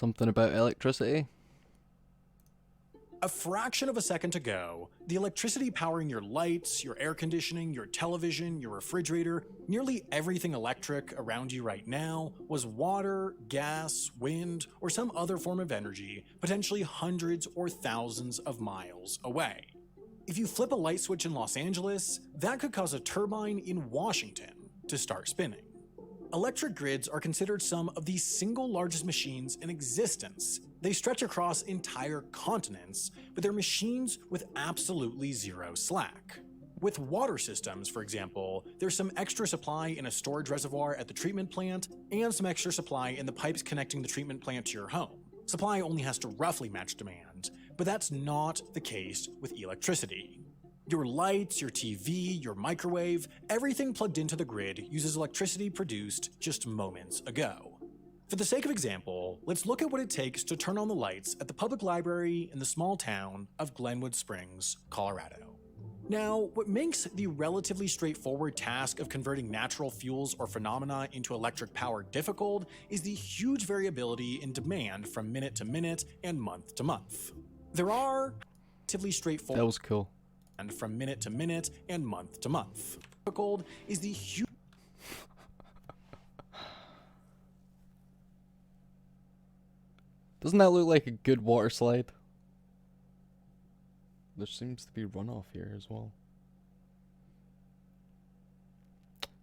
Something about electricity? A fraction of a second ago, the electricity powering your lights, your air conditioning, your television, your refrigerator, nearly everything electric around you right now was water, gas, wind, or some other form of energy, potentially hundreds or thousands of miles away. If you flip a light switch in Los Angeles, that could cause a turbine in Washington to start spinning. Electric grids are considered some of the single largest machines in existence. They stretch across entire continents, but they're machines with absolutely zero slack. With water systems, for example, there's some extra supply in a storage reservoir at the treatment plant and some extra supply in the pipes connecting the treatment plant to your home. Supply only has to roughly match demand, but that's not the case with electricity. Your lights, your TV, your microwave, everything plugged into the grid uses electricity produced just moments ago. For the sake of example, let's look at what it takes to turn on the lights at the public library in the small town of Glenwood Springs, Colorado. Now, what makes the relatively straightforward task of converting natural fuels or phenomena into electric power difficult is the huge variability in demand from minute to minute and month to month. There are relatively straightforward That was cool. and from minute to minute and month to month. Difficult is the huge Doesn't that look like a good water slide? There seems to be runoff here as well.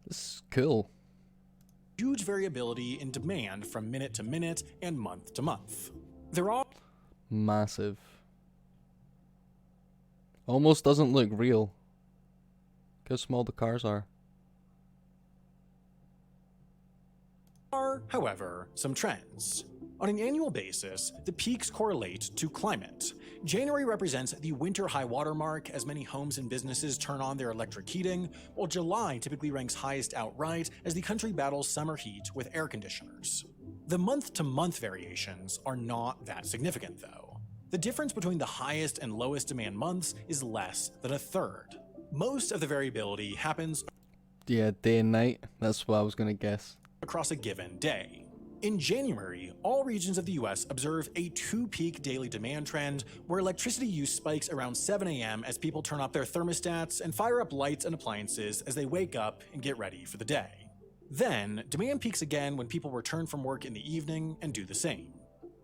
This is cool. huge variability in demand from minute to minute and month to month. There are Massive. Almost doesn't look real. Look how small the cars are. however, some trends. On an annual basis, the peaks correlate to climate. January represents the winter high water mark as many homes and businesses turn on their electric heating, while July typically ranks highest outright as the country battles summer heat with air conditioners. The month-to-month variations are not that significant, though. The difference between the highest and lowest demand months is less than a third. Most of the variability happens Yeah, day and night. That's what I was gonna guess. across a given day. In January, all regions of the US observe a two-peak daily demand trend where electricity use spikes around 7 a.m. as people turn up their thermostats and fire up lights and appliances as they wake up and get ready for the day. Then, demand peaks again when people return from work in the evening and do the same.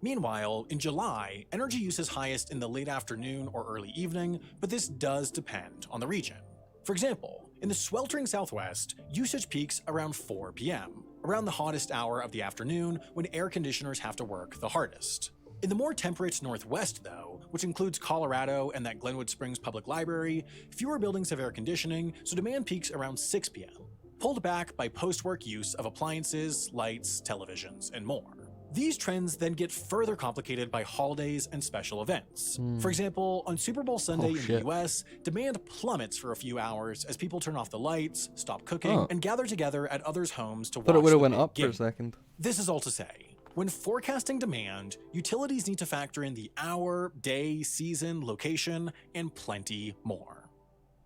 Meanwhile, in July, energy use is highest in the late afternoon or early evening, but this does depend on the region. For example, in the sweltering Southwest, usage peaks around 4 p.m., around the hottest hour of the afternoon when air conditioners have to work the hardest. In the more temperate Northwest, though, which includes Colorado and that Glenwood Springs Public Library, fewer buildings have air conditioning, so demand peaks around 6 p.m., pulled back by post-work use of appliances, lights, televisions, and more. These trends then get further complicated by holidays and special events. For example, on Super Bowl Sunday in the US, demand plummets for a few hours as people turn off the lights, stop cooking, and gather together at others' homes to Thought it watch would the have went big up for game. a second. This is all to say, when forecasting demand, utilities need to factor in the hour, day, season, location, and plenty more.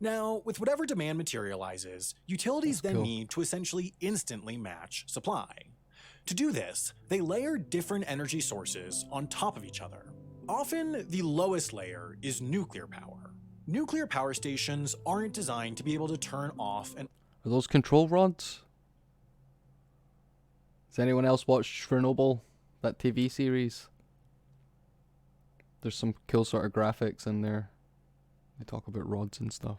Now, with whatever demand materializes, utilities then cool. need to essentially instantly match supply. To do this, they layer different energy sources on top of each other. Often, the lowest layer is nuclear power. Nuclear power stations aren't designed to be able to turn off and Are those control rods? Has anyone else watched Chernobyl? That TV series? There's some cool sort of graphics in there. They talk about rods and stuff.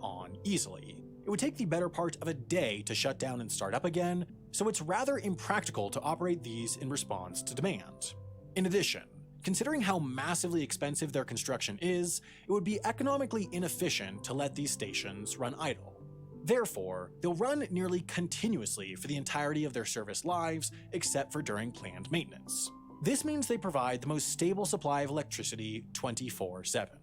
on easily. It would take the better part of a day to shut down and start up again, so it's rather impractical to operate these in response to demand. In addition, considering how massively expensive their construction is, it would be economically inefficient to let these stations run idle. Therefore, they'll run nearly continuously for the entirety of their service lives, except for during planned maintenance. This means they provide the most stable supply of electricity 24/7.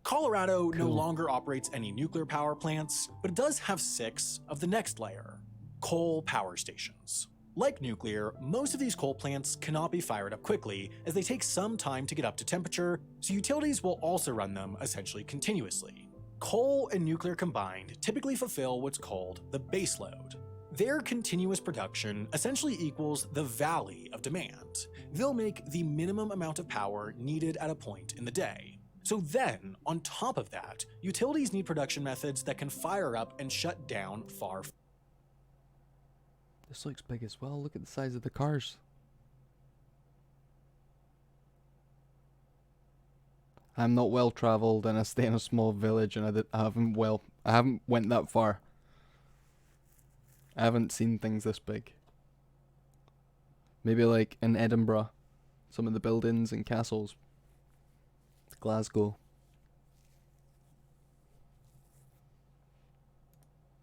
Colorado no longer operates any nuclear power plants, but it does have 6 of the next layer, coal power stations. Like nuclear, most of these coal plants cannot be fired up quickly as they take some time to get up to temperature, so utilities will also run them essentially continuously. Coal and nuclear combined typically fulfill what's called the baseload. Their continuous production essentially equals the valley of demand. They'll make the minimum amount of power needed at a point in the day. So then, on top of that, utilities need production methods that can fire up and shut down far. This looks big as well. Look at the size of the cars. I'm not well traveled and I stay in a small village and I haven't went that far. I haven't seen things this big. Maybe like in Edinburgh, some of the buildings and castles. Glasgow.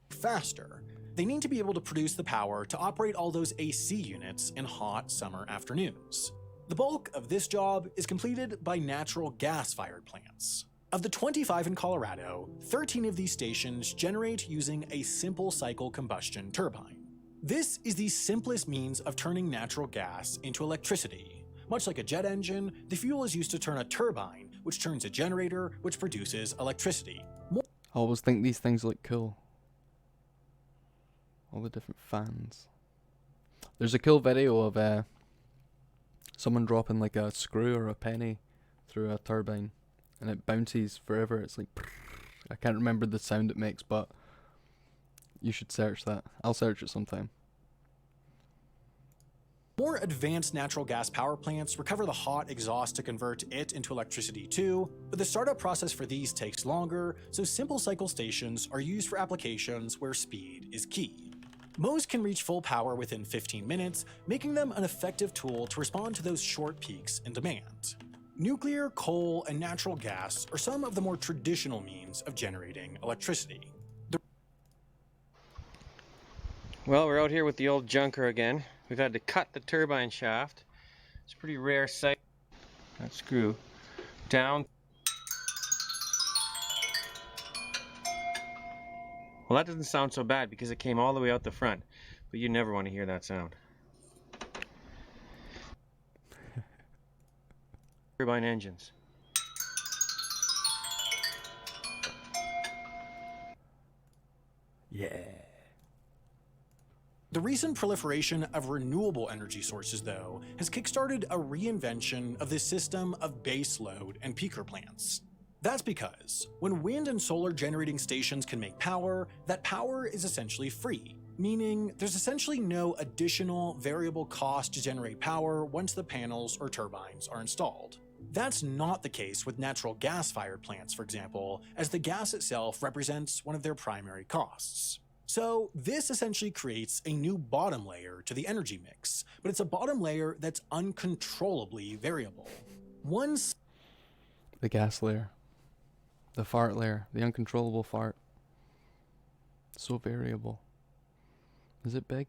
Faster. They need to be able to produce the power to operate all those AC units in hot summer afternoons. The bulk of this job is completed by natural gas-fired plants. Of the 25 in Colorado, 13 of these stations generate using a simple cycle combustion turbine. This is the simplest means of turning natural gas into electricity. Much like a jet engine, the fuel is used to turn a turbine, which turns a generator, which produces electricity. I always think these things look cool. All the different fans. There's a cool video of someone dropping like a screw or a penny through a turbine and it bounces forever. It's like, I can't remember the sound it makes, but you should search that. I'll search it sometime. More advanced natural gas power plants recover the hot exhaust to convert it into electricity too, but the startup process for these takes longer, so simple cycle stations are used for applications where speed is key. Most can reach full power within 15 minutes, making them an effective tool to respond to those short peaks in demand. Nuclear, coal, and natural gas are some of the more traditional means of generating electricity. Well, we're out here with the old junker again. We've had to cut the turbine shaft. It's a pretty rare sight. That screw down. Well, that doesn't sound so bad because it came all the way out the front, but you never want to hear that sound. Turbine engines. Yeah. The recent proliferation of renewable energy sources, though, has kickstarted a reinvention of this system of base load and peaker plants. That's because when wind and solar generating stations can make power, that power is essentially free, meaning there's essentially no additional variable cost to generate power once the panels or turbines are installed. That's not the case with natural gas-fired plants, for example, as the gas itself represents one of their primary costs. So this essentially creates a new bottom layer to the energy mix, but it's a bottom layer that's uncontrollably variable. The gas layer. The fart layer. The uncontrollable fart. So variable. Is it big?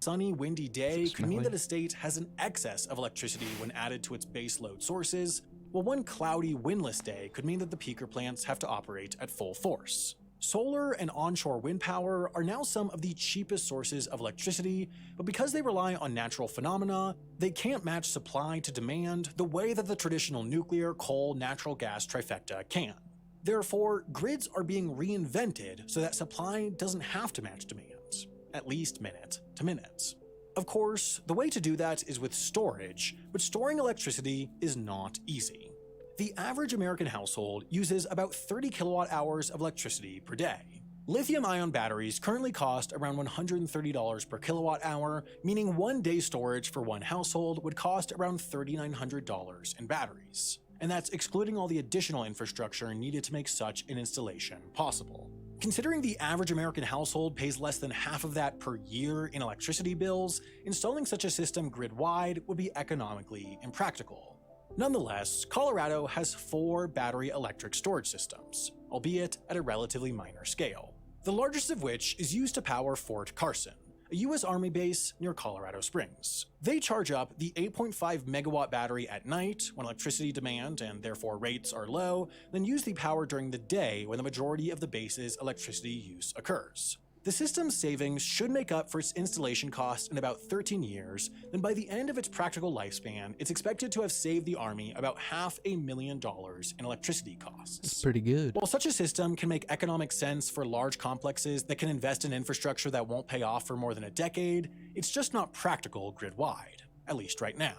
Sunny, windy day could mean smelly? that a state has an excess of electricity when added to its base load sources, while one cloudy, windless day could mean that the peaker plants have to operate at full force. Solar and onshore wind power are now some of the cheapest sources of electricity, but because they rely on natural phenomena, they can't match supply to demand the way that the traditional nuclear, coal, natural gas trifecta can. Therefore, grids are being reinvented so that supply doesn't have to match demand, at least minute to minute. Of course, the way to do that is with storage, but storing electricity is not easy. The average American household uses about 30 kilowatt hours of electricity per day. Lithium-ion batteries currently cost around $130 per kilowatt hour, meaning 1 day storage for one household would cost around $3,900 in batteries. And that's excluding all the additional infrastructure needed to make such an installation possible. Considering the average American household pays less than half of that per year in electricity bills, installing such a system grid-wide would be economically impractical. Nonetheless, Colorado has 4 battery electric storage systems, albeit at a relatively minor scale. The largest of which is used to power Fort Carson, a U.S. Army base near Colorado Springs. They charge up the 8.5 megawatt battery at night when electricity demand and therefore rates are low, then use the power during the day when the majority of the base's electricity use occurs. The system's savings should make up for its installation costs in about 13 years, then by the end of its practical lifespan, it's expected to have saved the Army about $500,000 in electricity costs. It's pretty good. While such a system can make economic sense for large complexes that can invest in infrastructure that won't pay off for more than a decade, it's just not practical grid-wide, at least right now.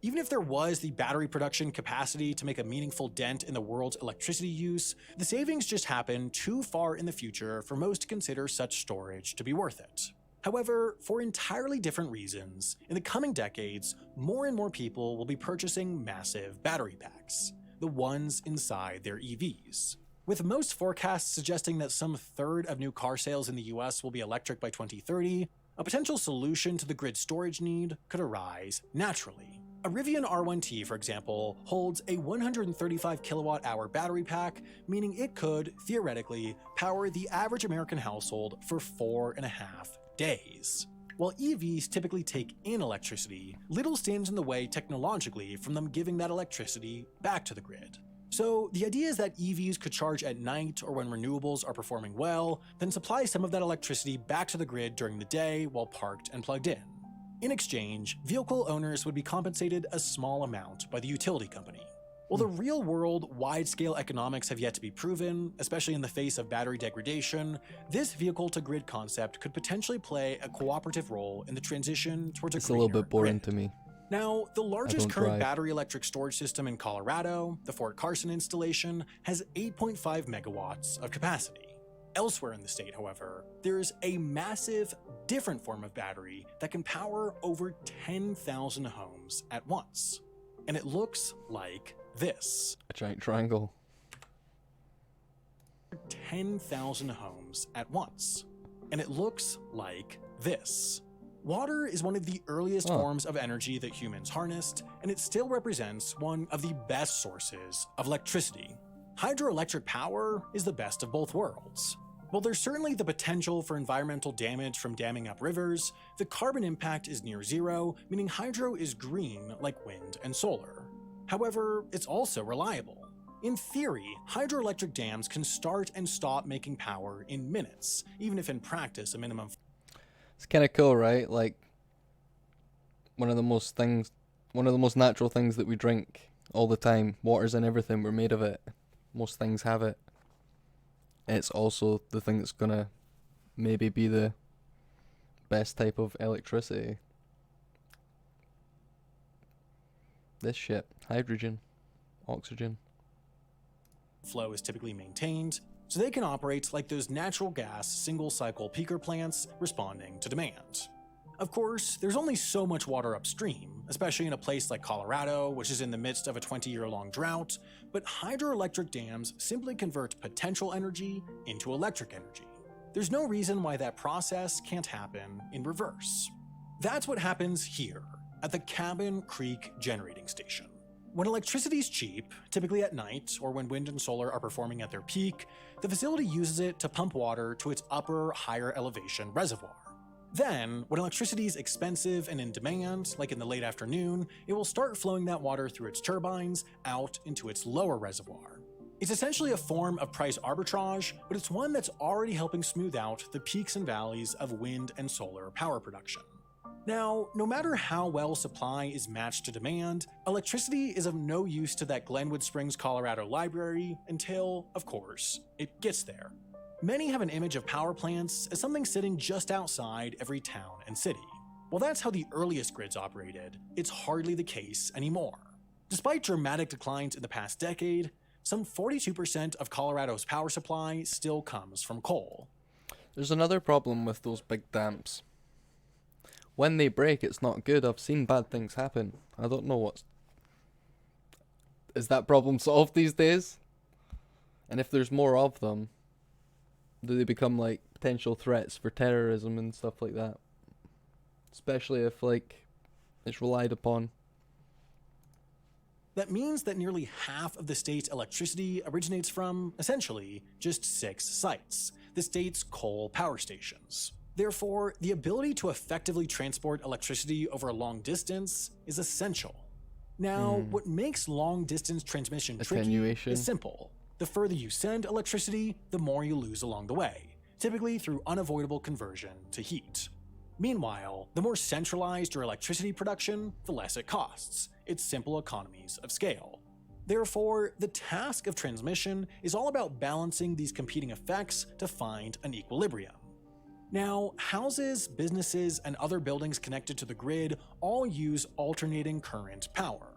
Even if there was the battery production capacity to make a meaningful dent in the world's electricity use, the savings just happen too far in the future for most to consider such storage to be worth it. However, for entirely different reasons, in the coming decades, more and more people will be purchasing massive battery packs, the ones inside their EVs. With most forecasts suggesting that some third of new car sales in the US will be electric by 2030, a potential solution to the grid storage need could arise naturally. A Rivian R1T, for example, holds a 135 kilowatt-hour battery pack, meaning it could, theoretically, power the average American household for 4.5 days. While EVs typically take in electricity, little stands in the way technologically from them giving that electricity back to the grid. So the idea is that EVs could charge at night or when renewables are performing well, then supply some of that electricity back to the grid during the day while parked and plugged in. In exchange, vehicle owners would be compensated a small amount by the utility company. While the real-world, wide-scale economics have yet to be proven, especially in the face of battery degradation, this vehicle-to-grid concept could potentially play a cooperative role in the transition towards a It's a little greener bit boring grid. to me. Now, the largest don't current drive. battery electric storage system in Colorado, the Fort Carson installation, has 8.5 megawatts of capacity. Elsewhere in the state, however, there's a massive, different form of battery that can power over 10,000 homes at once. And it looks like this. A giant triangle. 10,000 homes at once. And it looks like this. Water is one of the earliest forms of energy that humans harnessed, and it still represents one of the best sources of electricity. Hydroelectric power is the best of both worlds. While there's certainly the potential for environmental damage from damming up rivers, the carbon impact is near zero, meaning hydro is green like wind and solar. However, it's also reliable. In theory, hydroelectric dams can start and stop making power in minutes, even if in practice a minimum. It's kind of cool, right? Like one of the most natural things that we drink all the time. Water's in everything. We're made of it. Most things have it. It's also the thing that's gonna maybe be the best type of electricity. This shit. Hydrogen. Oxygen. Flow is typically maintained, so they can operate like those natural gas single-cycle peaker plants responding to demand. Of course, there's only so much water upstream, especially in a place like Colorado, which is in the midst of a 20-year-long drought, but hydroelectric dams simply convert potential energy into electric energy. There's no reason why that process can't happen in reverse. That's what happens here, at the Cabin Creek Generating Station. When electricity's cheap, typically at night or when wind and solar are performing at their peak, the facility uses it to pump water to its upper, higher elevation reservoir. Then, when electricity is expensive and in demand, like in the late afternoon, it will start flowing that water through its turbines out into its lower reservoir. It's essentially a form of price arbitrage, but it's one that's already helping smooth out the peaks and valleys of wind and solar power production. Now, no matter how well supply is matched to demand, electricity is of no use to that Glenwood Springs, Colorado library until, of course, it gets there. Many have an image of power plants as something sitting just outside every town and city. While that's how the earliest grids operated, it's hardly the case anymore. Despite dramatic declines in the past decade, some 42% of Colorado's power supply still comes from coal. There's another problem with those big dams. When they break, it's not good. I've seen bad things happen. I don't know what's... Is that problem solved these days? And if there's more of them, do they become like potential threats for terrorism and stuff like that? Especially if like it's relied upon. That means that nearly half of the state's electricity originates from, essentially, just 6 sites, the state's coal power stations. Therefore, the ability to effectively transport electricity over a long distance is essential. Now, what makes long-distance transmission tricky Attenuation. is simple. The further you send electricity, the more you lose along the way. typically through unavoidable conversion to heat. Meanwhile, the more centralized your electricity production, the less it costs. It's simple economies of scale. Therefore, the task of transmission is all about balancing these competing effects to find an equilibrium. Now, houses, businesses, and other buildings connected to the grid all use alternating current power.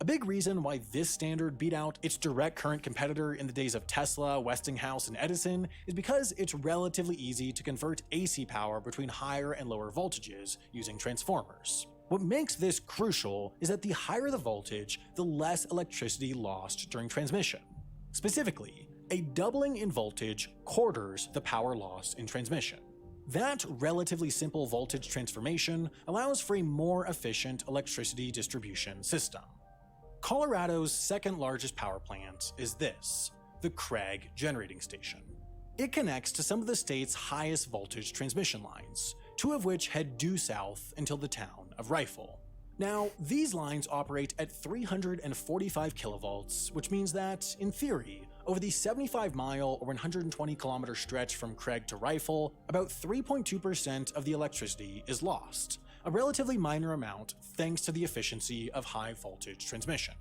A big reason why this standard beat out its direct current competitor in the days of Tesla, Westinghouse, and Edison is because it's relatively easy to convert AC power between higher and lower voltages using transformers. What makes this crucial is that the higher the voltage, the less electricity lost during transmission. Specifically, a doubling in voltage quarters the power loss in transmission. That relatively simple voltage transformation allows for a more efficient electricity distribution system. Colorado's second largest power plant is this, the Craig Generating Station. It connects to some of the state's highest voltage transmission lines, two of which head due south until the town of Rifle. Now, these lines operate at 345 kilovolts, which means that, in theory, over the 75-mile or 120-kilometer stretch from Craig to Rifle, about 3.2% of the electricity is lost, a relatively minor amount thanks to the efficiency of high-voltage transmission.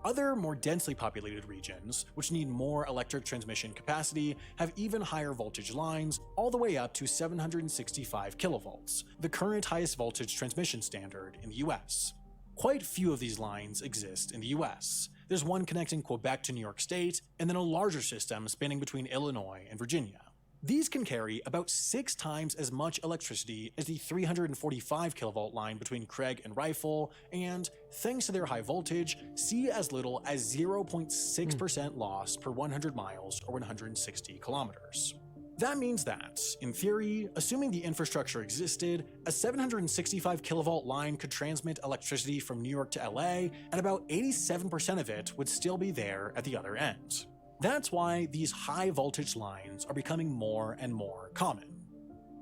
Other, more densely populated regions, which need more electric transmission capacity, have even higher voltage lines, all the way up to 765 kilovolts, the current highest voltage transmission standard in the US. Quite few of these lines exist in the US. There's one connecting Quebec to New York State, and then a larger system spanning between Illinois and Virginia. These can carry about 6 times as much electricity as the 345 kilovolt line between Craig and Rifle, and, thanks to their high voltage, see as little as 0.6% loss per 100 miles or 160 kilometers. That means that, in theory, assuming the infrastructure existed, a 765 kilovolt line could transmit electricity from New York to LA, and about 87% of it would still be there at the other end. That's why these high voltage lines are becoming more and more common.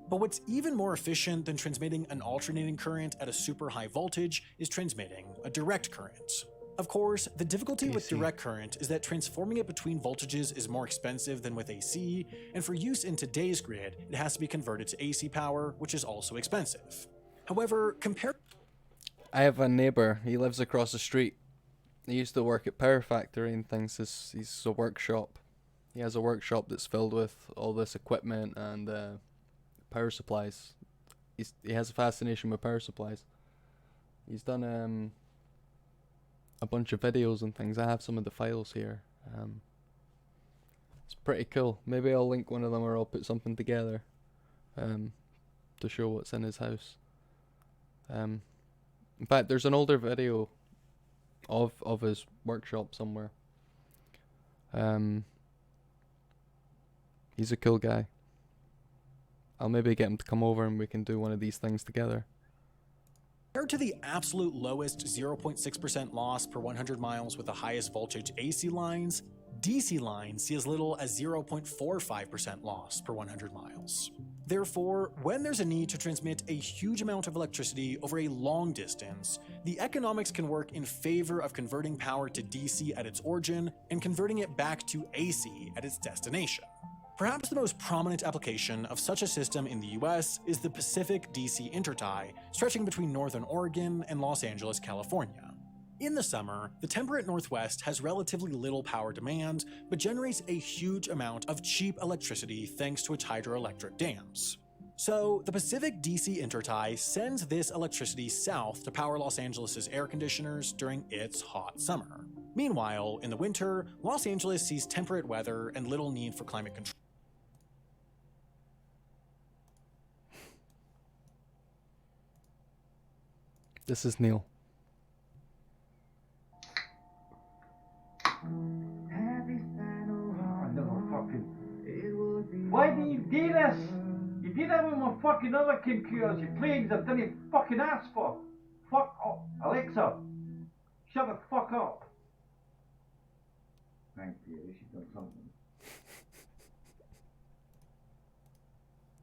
But what's even more efficient than transmitting an alternating current at a super high voltage is transmitting a direct current. Of course, the difficulty with direct current is that transforming it between voltages is more expensive than with AC, and for use in today's grid, it has to be converted to AC power, which is also expensive. However, I have a neighbor, he lives across the street. He used to work at Power Factory and things. He's a workshop. He has a workshop that's filled with all this equipment and power supplies. He has a fascination with power supplies. He's done a bunch of videos and things. I have some of the files here. It's pretty cool. Maybe I'll link one of them, or I'll put something together to show what's in his house. In fact, there's an older video of his workshop somewhere. He's a cool guy. I'll maybe get him to come over and we can do one of these things together. Compared to the absolute lowest 0.6% loss per 100 miles with the highest voltage AC lines, DC lines see as little as 0.45% loss per 100 miles. Therefore, when there's a need to transmit a huge amount of electricity over a long distance, the economics can work in favor of converting power to DC at its origin and converting it back to AC at its destination. Perhaps the most prominent application of such a system in the US is the Pacific DC intertie, stretching between northern Oregon and Los Angeles, California. In the summer, the temperate Northwest has relatively little power demand, but generates a huge amount of cheap electricity thanks to its hydroelectric dams. So, the Pacific DC intertie sends this electricity south to power Los Angeles' air conditioners during its hot summer. Meanwhile, in the winter, Los Angeles sees temperate weather and little need for climate control. This is Neil. Why do you do this? You do that with my fucking other computers, you planes I didn't fucking ask for. Fuck up. Alexa, shut the fuck up. Thank you, she's done something.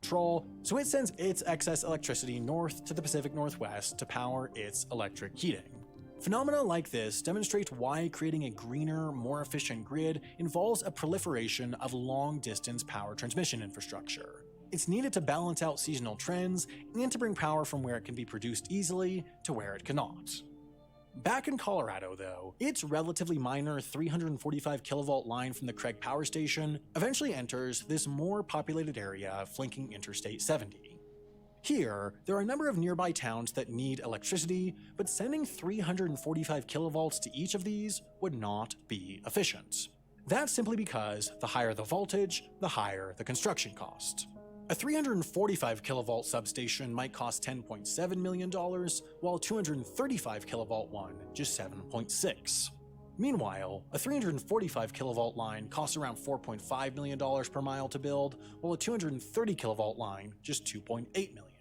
So it sends its excess electricity north to the Pacific Northwest to power its electric heating. Phenomena like this demonstrate why creating a greener, more efficient grid involves a proliferation of long-distance power transmission infrastructure. It's needed to balance out seasonal trends and to bring power from where it can be produced easily to where it cannot. Back in Colorado, though, its relatively minor 345 kilovolt line from the Craig Power Station eventually enters this more populated area flanking Interstate 70. Here, there are a number of nearby towns that need electricity, but sending 345 kilovolts to each of these would not be efficient. That's simply because the higher the voltage, the higher the construction cost. A 345 kilovolt substation might cost $10.7 million, while a 235 kilovolt one just $7.6. Meanwhile, a 345 kilovolt line costs around $4.5 million per mile to build, while a 230 kilovolt line just $2.8 million.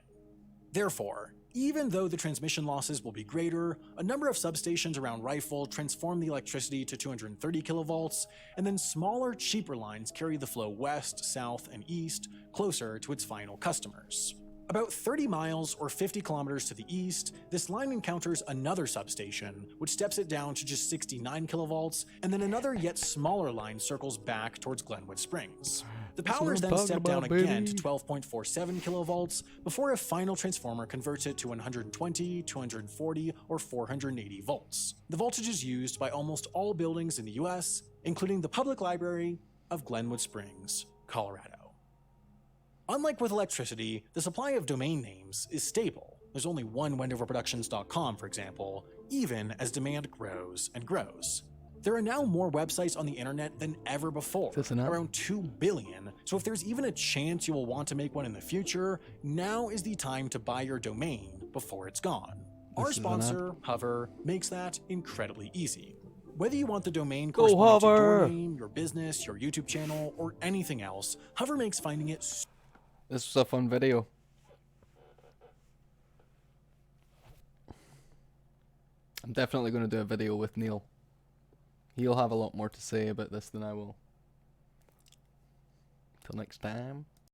Therefore, even though the transmission losses will be greater, a number of substations around Rifle transform the electricity to 230 kilovolts, and then smaller, cheaper lines carry the flow west, south, and east, closer to its final customers. About 30 miles or 50 kilometers to the east, this line encounters another substation, which steps it down to just 69 kilovolts, and then another yet smaller line circles back towards Glenwood Springs. The power is then stepped down again to 12.47 kilovolts before a final transformer converts it to 120, 240, or 480 volts. The voltage is used by almost all buildings in the US, including the Public Library of Glenwood Springs, Colorado. Unlike with electricity, the supply of domain names is stable. There's only one wendoverproductions.com, for example, even as demand grows and grows. There are now more websites on the internet than ever before, around 2 billion, so if there's even a chance you will want to make one in the future, now is the time to buy your domain before it's gone. Our sponsor, Hover, makes that incredibly easy. Whether you want the domain corresponding to your name, your business, your YouTube channel, or anything else, Hover makes finding it This was a fun video. I'm definitely going to do a video with Neil. He'll have a lot more to say about this than I will. Till next time.